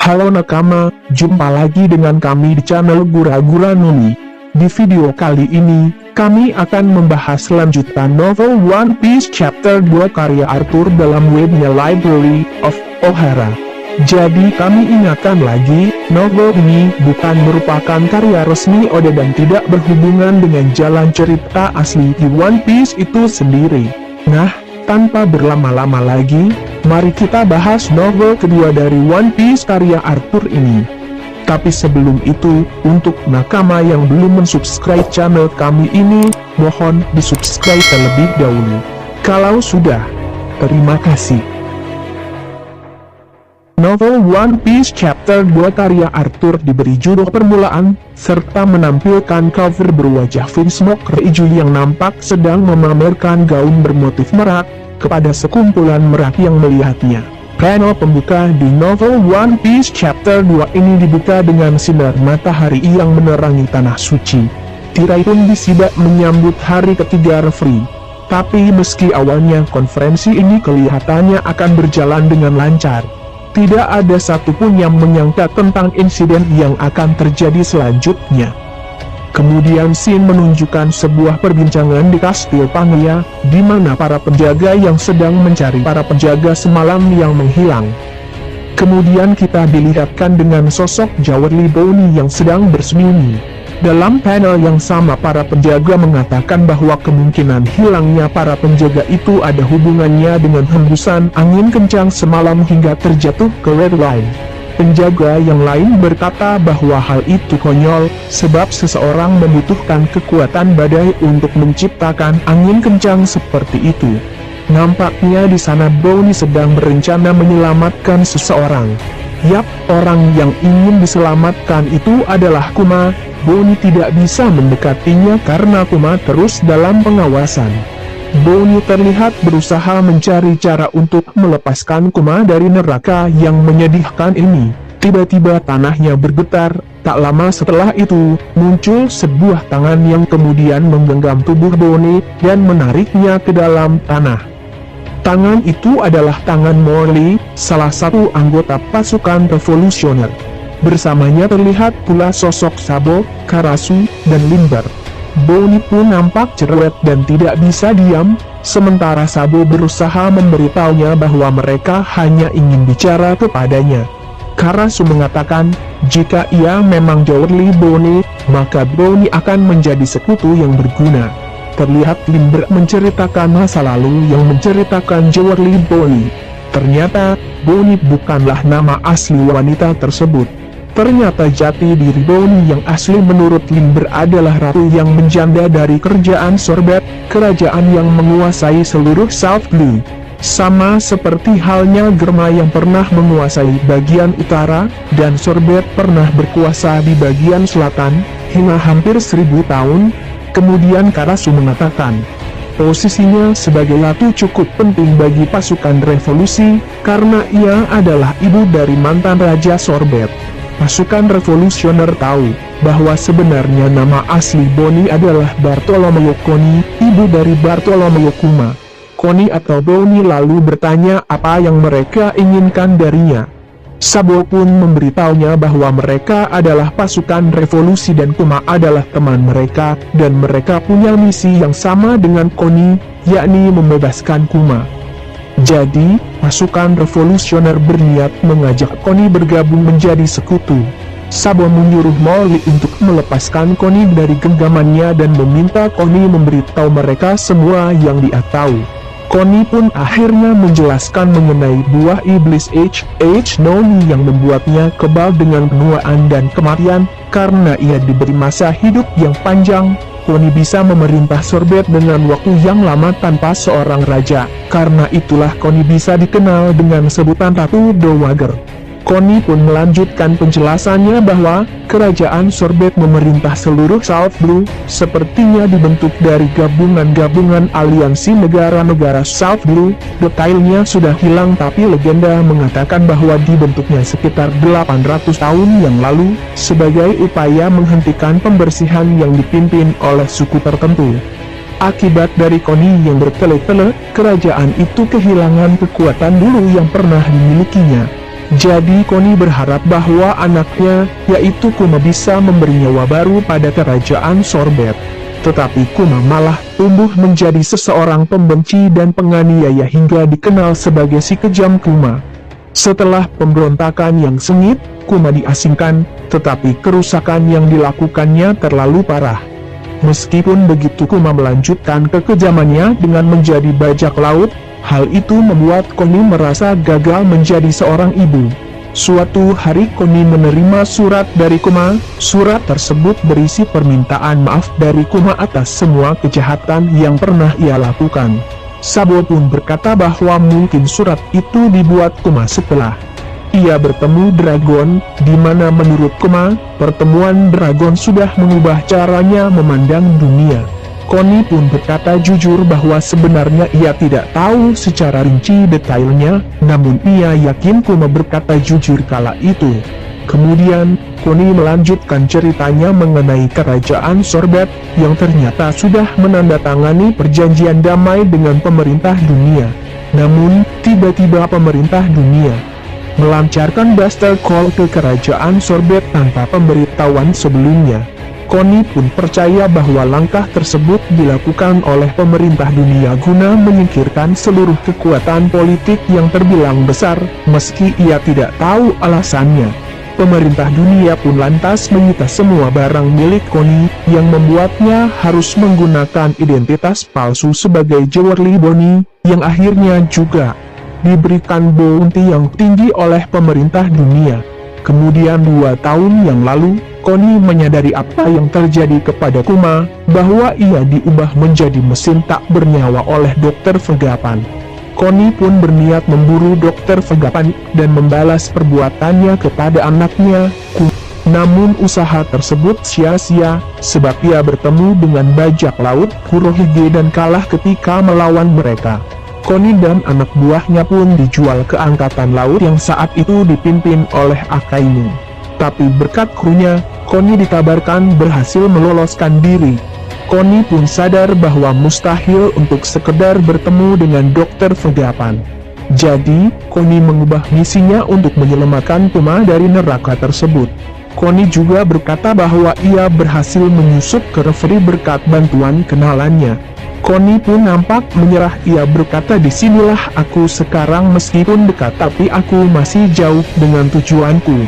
Halo nakama, jumpa lagi dengan kami di channel Gura-Gura Noni. Di video kali ini, kami akan membahas lanjutan novel One Piece Chapter 2 karya Arthur dalam webnya Library of Ohara. Jadi kami ingatkan lagi, novel ini bukan merupakan karya resmi Oda dan tidak berhubungan dengan jalan cerita asli di One Piece itu sendiri. Nah, tanpa berlama-lama lagi, mari kita bahas novel kedua dari One Piece karya Arthur ini. Tapi sebelum itu, untuk nakama yang belum mensubscribe channel kami ini, mohon di-subscribe terlebih dahulu. Kalau sudah, terima kasih. Novel One Piece Chapter 2 karya Arthur diberi judul Permulaan, serta menampilkan cover berwajah Vince McRae yang nampak sedang memamerkan gaun bermotif merak kepada sekumpulan merak yang melihatnya. Panel pembuka di novel One Piece Chapter 2 ini dibuka dengan sinar matahari yang menerangi tanah suci. Tirai pun disidak menyambut hari ketiga referee. Tapi meski awalnya konferensi ini kelihatannya akan berjalan dengan lancar, tidak ada satupun yang menyangka tentang insiden yang akan terjadi selanjutnya. Kemudian scene menunjukkan sebuah perbincangan di Kastil Pangea, di mana para penjaga yang sedang mencari para penjaga semalam yang menghilang. Kemudian kita dilihatkan dengan sosok Jawali Boni yang sedang bersembunyi. Dalam panel yang sama para penjaga mengatakan bahwa kemungkinan hilangnya para penjaga itu ada hubungannya dengan hembusan angin kencang semalam hingga terjatuh ke Red Line. Penjaga yang lain berkata bahwa hal itu konyol, sebab seseorang membutuhkan kekuatan badai untuk menciptakan angin kencang seperti itu. Nampaknya di sana Boni sedang berencana menyelamatkan seseorang. Yap, orang yang ingin diselamatkan itu adalah Kuma. Boni tidak bisa mendekatinya karena Kuma terus dalam pengawasan. Boni terlihat berusaha mencari cara untuk melepaskan Kuma dari neraka yang menyedihkan ini. Tiba-tiba tanahnya bergetar. Tak lama setelah itu, muncul sebuah tangan yang kemudian menggenggam tubuh Boni dan menariknya ke dalam tanah. Tangan itu adalah tangan Morley, salah satu anggota pasukan revolusioner. Bersamanya terlihat pula sosok Sabo, Karasu, dan Limber. Boni pun nampak cerewet dan tidak bisa diam, sementara Sabo berusaha memberitahunya bahwa mereka hanya ingin bicara kepadanya. Karasu mengatakan, jika ia memang Jawali Boni, maka Boni akan menjadi sekutu yang berguna. Terlihat Limber menceritakan masa lalu yang menceritakan Jawali Boni. Ternyata, Boni bukanlah nama asli wanita tersebut. Ternyata jati diri Boni yang asli menurut Limber adalah ratu yang menjanda dari kerajaan Sorbet, kerajaan yang menguasai seluruh South Blue. Sama seperti halnya Germa yang pernah menguasai bagian utara, dan Sorbet pernah berkuasa di bagian selatan, hingga hampir 1000 tahun. Kemudian Karasu mengatakan, posisinya sebagai ratu cukup penting bagi pasukan revolusi, karena ia adalah ibu dari mantan Raja Sorbet. Pasukan revolusioner tahu bahwa sebenarnya nama asli Boni adalah Bartolomeo Koni, ibu dari Bartolomeo Kuma. Koni atau Boni lalu bertanya apa yang mereka inginkan darinya. Sabo pun memberitahunya bahwa mereka adalah pasukan revolusi dan Kuma adalah teman mereka, dan mereka punya misi yang sama dengan Koni, yakni membebaskan Kuma. Jadi, pasukan revolusioner berniat mengajak Koni bergabung menjadi sekutu. Sabo menyuruh Morley untuk melepaskan Koni dari genggamannya dan meminta Koni memberitahu mereka semua yang dia tahu. Koni pun akhirnya menjelaskan mengenai buah iblis H.H. Noni yang membuatnya kebal dengan penuaan dan kematian. Karena ia diberi masa hidup yang panjang, Koni bisa memerintah Sorbet dengan waktu yang lama tanpa seorang raja. Karena itulah Koni bisa dikenal dengan sebutan Ratu Dowager. Koni pun melanjutkan penjelasannya bahwa kerajaan Sorbet memerintah seluruh South Blue, sepertinya dibentuk dari gabungan-gabungan aliansi negara-negara South Blue. Detailnya sudah hilang tapi legenda mengatakan bahwa dibentuknya sekitar 800 tahun yang lalu, sebagai upaya menghentikan pembersihan yang dipimpin oleh suku tertentu. Akibat dari Koni yang bertele-tele, kerajaan itu kehilangan kekuatan dulu yang pernah dimilikinya. Jadi Connie berharap bahwa anaknya, yaitu Kuma, bisa memberi nyawa baru pada kerajaan Sorbet. Tetapi Kuma malah tumbuh menjadi seseorang pembenci dan penganiaya hingga dikenal sebagai si kejam Kuma. Setelah pemberontakan yang sengit, Kuma diasingkan, tetapi kerusakan yang dilakukannya terlalu parah. Meskipun begitu, Kuma melanjutkan kekejamannya dengan menjadi bajak laut. Hal itu membuat Connie merasa gagal menjadi seorang ibu. Suatu hari Connie menerima surat dari Kuma. Surat tersebut berisi permintaan maaf dari Kuma atas semua kejahatan yang pernah ia lakukan. Sabo pun berkata bahwa mungkin surat itu dibuat Kuma setelah ia bertemu Dragon, di mana menurut Kuma, pertemuan Dragon sudah mengubah caranya memandang dunia. Connie pun berkata jujur bahwa sebenarnya ia tidak tahu secara rinci detailnya, namun ia yakin Kuma berkata jujur kala itu. Kemudian, Connie melanjutkan ceritanya mengenai kerajaan Sorbet, yang ternyata sudah menandatangani perjanjian damai dengan pemerintah dunia. Namun, tiba-tiba pemerintah dunia melancarkan Buster Call ke kerajaan Sorbet tanpa pemberitahuan sebelumnya. Connie pun percaya bahwa langkah tersebut dilakukan oleh pemerintah dunia guna menyingkirkan seluruh kekuatan politik yang terbilang besar, meski ia tidak tahu alasannya. Pemerintah dunia pun lantas menyita semua barang milik Connie, yang membuatnya harus menggunakan identitas palsu sebagai Jewelry Bonnie, yang akhirnya juga diberikan bounty yang tinggi oleh pemerintah dunia. Kemudian 2 tahun yang lalu, Connie menyadari apa yang terjadi kepada Kuma, bahwa ia diubah menjadi mesin tak bernyawa oleh Dr. Vegapan. Connie pun berniat memburu Dr. Vegapan dan membalas perbuatannya kepada anaknya, Kuma. Namun usaha tersebut sia-sia, sebab ia bertemu dengan bajak laut, Kurohige, dan kalah ketika melawan mereka. Connie dan anak buahnya pun dijual ke angkatan laut yang saat itu dipimpin oleh Akainu. Tapi berkat krunya, Connie dikabarkan berhasil meloloskan diri. Connie pun sadar bahwa mustahil untuk sekedar bertemu dengan Dr. Vegapan. Jadi, Connie mengubah misinya untuk menyelamatkan Kuma dari neraka tersebut. Connie juga berkata bahwa ia berhasil menyusup ke referee berkat bantuan kenalannya. Connie pun nampak menyerah. Ia berkata, disinilah aku sekarang, meskipun dekat tapi aku masih jauh dengan tujuanku.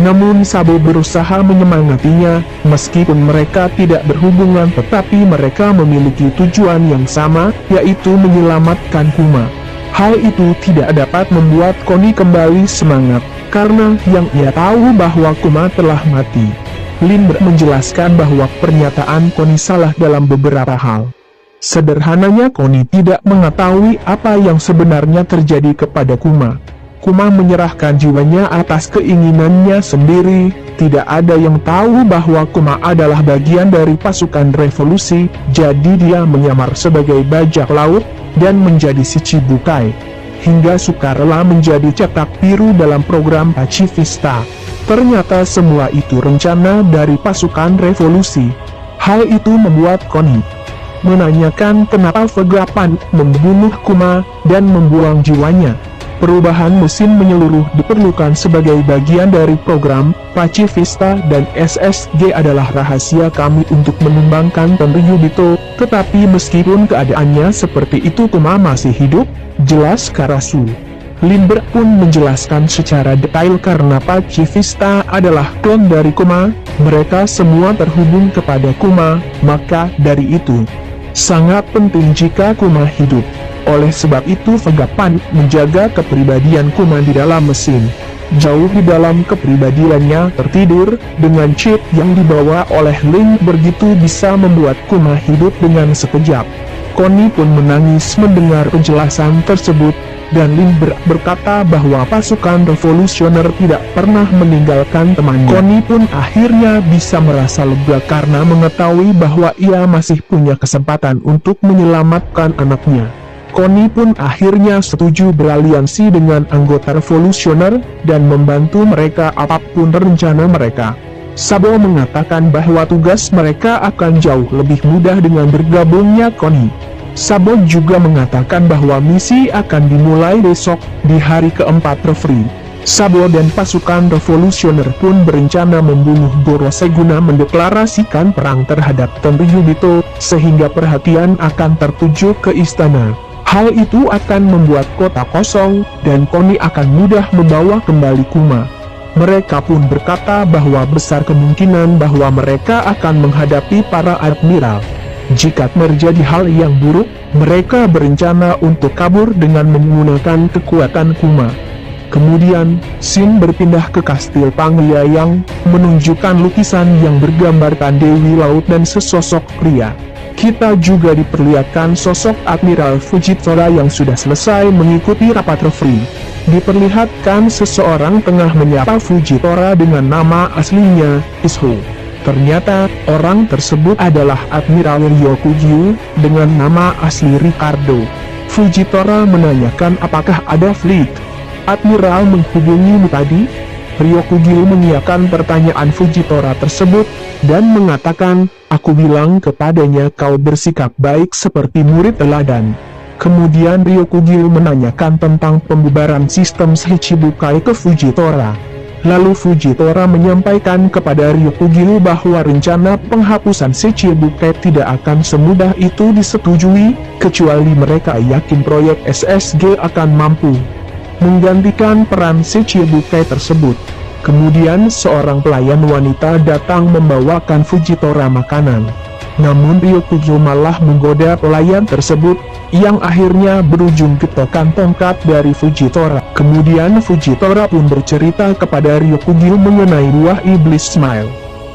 Namun Sabo berusaha menyemangatinya, meskipun mereka tidak berhubungan tetapi mereka memiliki tujuan yang sama, yaitu menyelamatkan Kuma. Hal itu tidak dapat membuat Connie kembali semangat, karena yang ia tahu bahwa Kuma telah mati. Lindbergh menjelaskan bahwa pernyataan Connie salah dalam beberapa hal. Sederhananya, Connie tidak mengetahui apa yang sebenarnya terjadi kepada Kuma. Kuma menyerahkan jiwanya atas keinginannya sendiri. Tidak ada yang tahu bahwa Kuma adalah bagian dari pasukan revolusi, jadi dia menyamar sebagai bajak laut dan menjadi si Chibukai, hingga sukarela menjadi cetak biru dalam program Pacifista. Ternyata semua itu rencana dari pasukan revolusi. Hal itu membuat Connie menanyakan kenapa Vegapan membunuh Kuma dan membuang jiwanya. Perubahan mesin menyeluruh diperlukan sebagai bagian dari program Pacifista dan SSG adalah rahasia kami untuk menumbangkan Tenryubito. Tetapi meskipun keadaannya seperti itu, Kuma masih hidup, jelas Karasu. Lindbergh pun menjelaskan secara detail karena Pacifista adalah klon dari Kuma, mereka semua terhubung kepada Kuma, maka dari itu sangat penting jika Kuma hidup. Oleh sebab itu Vegapan menjaga kepribadian Kuma di dalam mesin. Jauh di dalam kepribadiannya tertidur, dengan chip yang dibawa oleh Lindbergh begitu bisa membuat Kuma hidup dengan sekejap. Connie pun menangis mendengar penjelasan tersebut, dan Lindbergh berkata bahwa pasukan revolusioner tidak pernah meninggalkan temannya. Connie pun akhirnya bisa merasa lega karena mengetahui bahwa ia masih punya kesempatan untuk menyelamatkan anaknya. Connie pun akhirnya setuju beraliansi dengan anggota revolusioner dan membantu mereka apapun rencana mereka. Sabo mengatakan bahwa tugas mereka akan jauh lebih mudah dengan bergabungnya Connie. Sabo juga mengatakan bahwa misi akan dimulai besok, di hari keempat referee. Sabo dan pasukan revolusioner pun berencana membunuh Gorosei guna mendeklarasikan perang terhadap Tenryubito, sehingga perhatian akan tertuju ke istana. Hal itu akan membuat kota kosong, dan Koni akan mudah membawa kembali Kuma. Mereka pun berkata bahwa besar kemungkinan bahwa mereka akan menghadapi para admiral. Jika terjadi hal yang buruk, mereka berencana untuk kabur dengan menggunakan kekuatan Kuma. Kemudian, Shin berpindah ke kastil Panglia yang menunjukkan lukisan yang bergambarkan Dewi Laut dan sesosok pria. Kita juga diperlihatkan sosok Admiral Fujitora yang sudah selesai mengikuti rapat referee. Diperlihatkan seseorang tengah menyapa Fujitora dengan nama aslinya, Isho. Ternyata, orang tersebut adalah Admiral Ryokugyu, dengan nama asli Ricardo. Fujitora menanyakan apakah ada fleet Admiral menghubungimu tadi? Ryokugyu mengiyakan pertanyaan Fujitora tersebut, dan mengatakan, aku bilang kepadanya kau bersikap baik seperti murid teladan. Kemudian Ryokugyu menanyakan tentang pembubaran sistem Shichibukai ke Fujitora. Lalu Fujitora menyampaikan kepada Ryokugyu bahwa rencana penghapusan Shichibukai tidak akan semudah itu disetujui, kecuali mereka yakin proyek SSG akan mampu menggantikan peran Shichibukai tersebut. Kemudian seorang pelayan wanita datang membawakan Fujitora makanan. Namun Ryokugyu malah menggoda pelayan tersebut, yang akhirnya berujung getokan tongkat dari Fujitora. Kemudian Fujitora pun bercerita kepada Ryokugyu mengenai buah iblis Smile.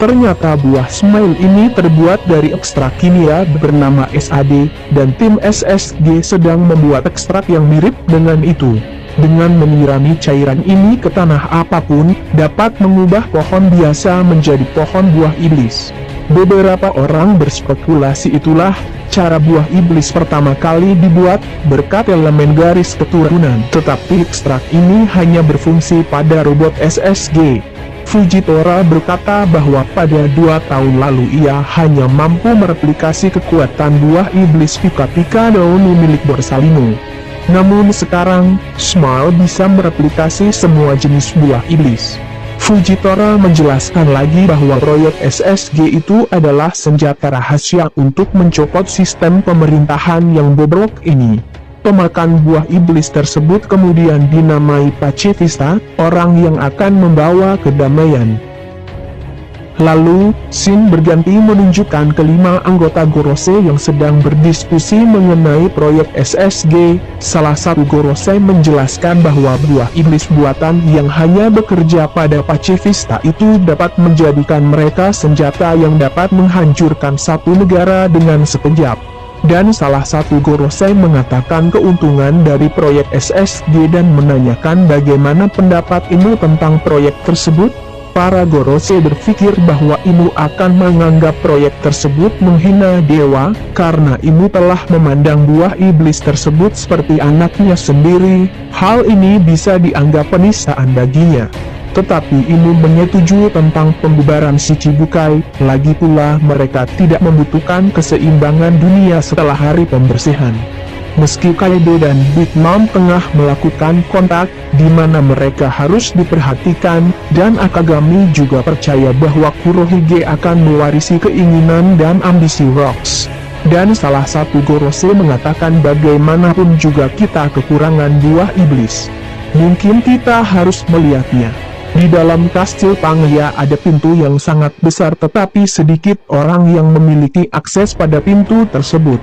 Ternyata buah Smile ini terbuat dari ekstrak kimia bernama SAD, dan tim SSG sedang membuat ekstrak yang mirip dengan itu. Dengan menyirami cairan ini ke tanah apapun, dapat mengubah pohon biasa menjadi pohon buah iblis. Beberapa orang berspekulasi itulah cara buah iblis pertama kali dibuat, berkat elemen garis keturunan. Tetapi ekstrak ini hanya berfungsi pada robot SSG. Fujitora berkata bahwa pada 2 tahun lalu ia hanya mampu mereplikasi kekuatan buah iblis Pika-Pika Daunu milik Borsalino. Namun sekarang, Smile bisa mereplikasi semua jenis buah iblis. Fujitora menjelaskan lagi bahwa proyek SSG itu adalah senjata rahasia untuk mencopot sistem pemerintahan yang bobrok ini. Pemakan buah iblis tersebut kemudian dinamai Pacifista, orang yang akan membawa kedamaian. Lalu, Shin berganti menunjukkan kelima anggota Gorosei yang sedang berdiskusi mengenai proyek SSG. Salah satu Gorosei menjelaskan bahwa buah iblis buatan yang hanya bekerja pada Pacifista itu dapat menjadikan mereka senjata yang dapat menghancurkan satu negara dengan sekejap. Dan salah satu Gorosei mengatakan keuntungan dari proyek SSG dan menanyakan bagaimana pendapat Inu tentang proyek tersebut. Para Gorosei berpikir bahwa Inu akan menganggap proyek tersebut menghina dewa, karena Inu telah memandang buah iblis tersebut seperti anaknya sendiri. Hal ini bisa dianggap penistaan baginya. Tetapi Inu menyetujui tentang pembubaran Shichibukai, lagi pula mereka tidak membutuhkan keseimbangan dunia setelah hari pembersihan. Meski Kaido dan Big Mom tengah melakukan kontak, di mana mereka harus diperhatikan, dan Akagami juga percaya bahwa Kurohige akan mewarisi keinginan dan ambisi Rocks. Dan salah satu Gorosei mengatakan bagaimanapun juga kita kekurangan buah iblis. Mungkin kita harus melihatnya. Di dalam kastil Panglia ada pintu yang sangat besar, tetapi sedikit orang yang memiliki akses pada pintu tersebut.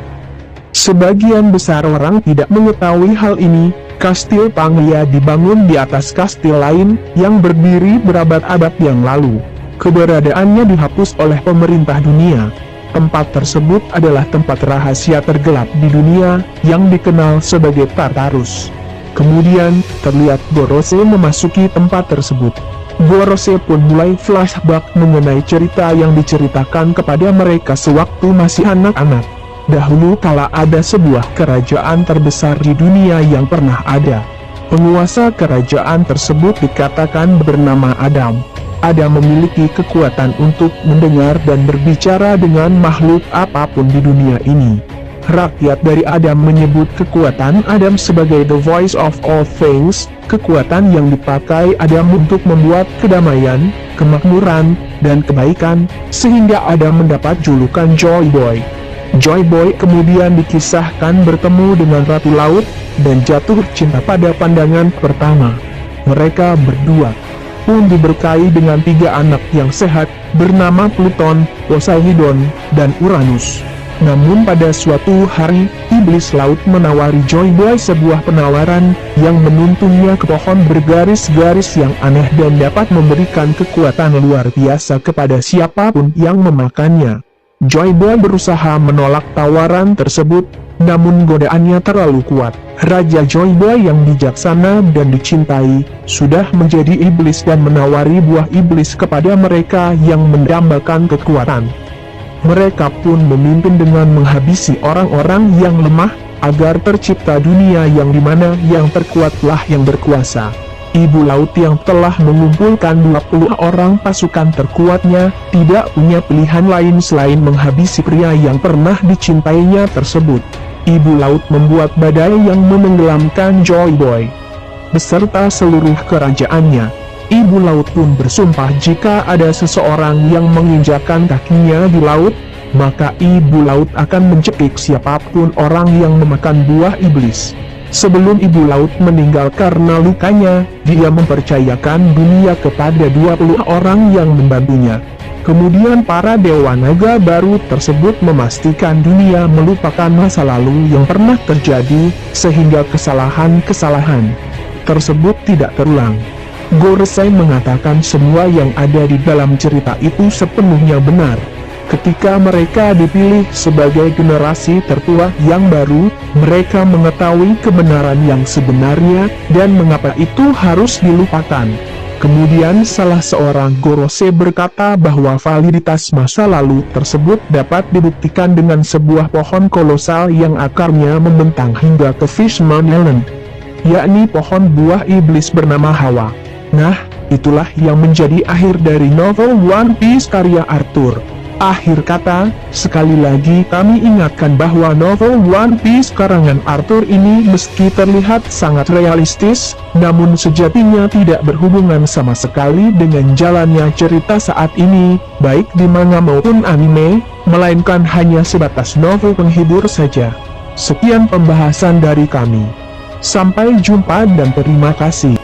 Sebagian besar orang tidak mengetahui hal ini. Kastil Panglia dibangun di atas kastil lain, yang berdiri berabad-abad yang lalu. Keberadaannya dihapus oleh pemerintah dunia. Tempat tersebut adalah tempat rahasia tergelap di dunia, yang dikenal sebagai Tartarus. Kemudian, terlihat Gorosei memasuki tempat tersebut. Gorosei pun mulai flashback mengenai cerita yang diceritakan kepada mereka sewaktu masih anak-anak. Dahulu kala ada sebuah kerajaan terbesar di dunia yang pernah ada. Penguasa kerajaan tersebut dikatakan bernama Adam. Adam memiliki kekuatan untuk mendengar dan berbicara dengan makhluk apapun di dunia ini. Rakyat dari Adam menyebut kekuatan Adam sebagai the voice of all things, kekuatan yang dipakai Adam untuk membuat kedamaian, kemakmuran, dan kebaikan, sehingga Adam mendapat julukan Joy Boy. Joy Boy kemudian dikisahkan bertemu dengan Ratu Laut, dan jatuh cinta pada pandangan pertama. Mereka berdua pun diberkahi dengan 3 anak yang sehat, bernama Pluton, Poseidon, dan Uranus. Namun pada suatu hari, iblis laut menawari Joy Boy sebuah penawaran, yang menuntunnya ke pohon bergaris-garis yang aneh dan dapat memberikan kekuatan luar biasa kepada siapapun yang memakannya. Joy Boy berusaha menolak tawaran tersebut, namun godaannya terlalu kuat. Raja Joy Boy yang bijaksana dan dicintai, sudah menjadi iblis dan menawari buah iblis kepada mereka yang mendambakan kekuatan. Mereka pun memimpin dengan menghabisi orang-orang yang lemah, agar tercipta dunia yang dimana yang terkuatlah yang berkuasa. Ibu laut yang telah mengumpulkan 20 orang pasukan terkuatnya, tidak punya pilihan lain selain menghabisi pria yang pernah dicintainya tersebut. Ibu laut membuat badai yang menenggelamkan Joy Boy beserta seluruh kerajaannya. Ibu laut pun bersumpah jika ada seseorang yang menginjakkan kakinya di laut, maka ibu laut akan mencekik siapapun orang yang memakan buah iblis. Sebelum ibu laut meninggal karena lukanya, dia mempercayakan dunia kepada 20 orang yang membantunya. Kemudian para dewa naga baru tersebut memastikan dunia melupakan masa lalu yang pernah terjadi, sehingga kesalahan-kesalahan tersebut tidak terulang. Goresai mengatakan semua yang ada di dalam cerita itu sepenuhnya benar. Ketika mereka dipilih sebagai generasi tertua yang baru, mereka mengetahui kebenaran yang sebenarnya, dan mengapa itu harus dilupakan. Kemudian salah seorang Gorosei berkata bahwa validitas masa lalu tersebut dapat dibuktikan dengan sebuah pohon kolosal yang akarnya membentang hingga ke Fishman Island, yakni pohon buah iblis bernama Hawa. Nah, itulah yang menjadi akhir dari novel One Piece karya Arthur. Akhir kata, sekali lagi kami ingatkan bahwa novel One Piece karangan Arthur ini meski terlihat sangat realistis, namun sejatinya tidak berhubungan sama sekali dengan jalannya cerita saat ini, baik di manga maupun anime, melainkan hanya sebatas novel penghibur saja. Sekian pembahasan dari kami. Sampai jumpa dan terima kasih.